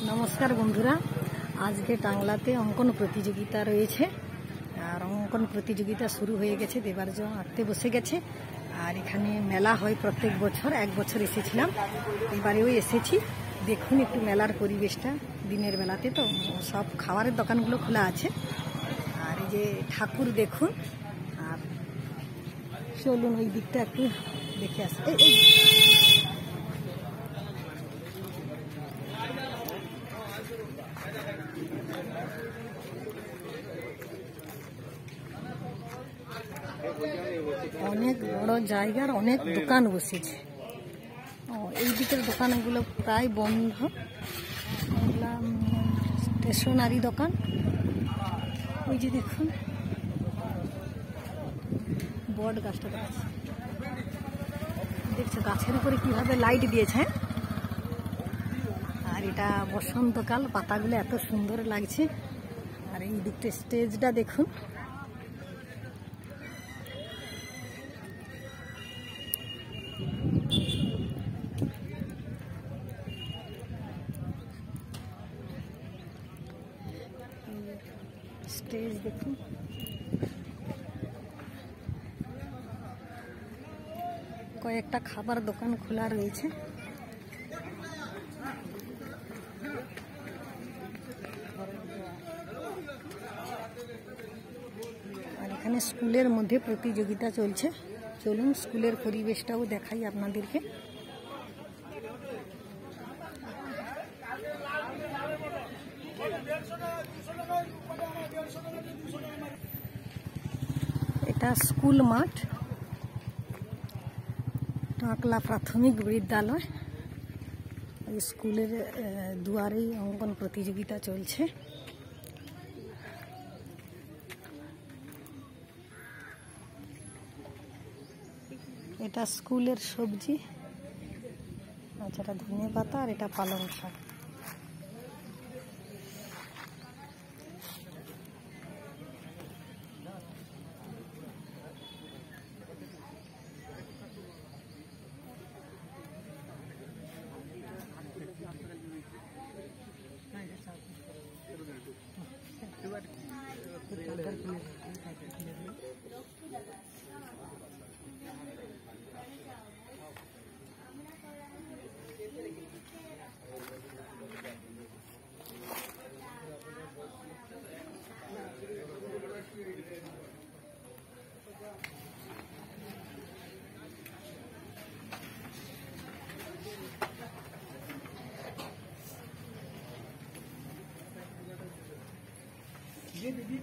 नमस्कार बंधुरा आज के टांगलाते अंकन प्रतियोगिता रही है और अंकन प्रतियोगिता शुरू हो गए देवार जो आँकते बसे गए और एखाने मेला है प्रत्येक बछर एक बछर एसेছিলাম এবারেও এসেছি। দেখুন একটু মেলার পরিবেশটা দিনের বেলাতে তো সব খাবারের দোকানগুলো খোলা আছে আর এই যে ঠাকুর দেখুন আর চলুন ওই দিকটা একটু দেখে আসি। অনেক বড় জায়গার অনেক দোকান বসেছে। এই দিকের দোকানগুলো প্রায় বন্ধ, এগুলা স্টেশনারি দোকান। ওই যে দেখুন বট গাছটা আছে, দেখছো গাছের উপরে কিভাবে লাইট দিয়েছে। আর এটা বসন্তকাল, পাতাগুলো এত সুন্দর লাগছে। আর এই দিকটা স্টেজটা দেখুন, স্টেজ দেখুন। কয়েকটা খাবার দোকান খোলা রয়েছে। আর এখানে স্কুলের মধ্যে প্রতিযোগিতা চলছে। চলুন স্কুলের পরিবেশটাও দেখাই আপনাদেরকে। এটা স্কুল মাঠ, টাকলা প্রাথমিক বিদ্যালয়। স্কুলের দুয়ারেই অঙ্কন প্রতিযোগিতা চলছে। এটা স্কুলের সবজি, আচ্ছা এটা ধনে পাতা আর এটা পালং শাক। ये दीदी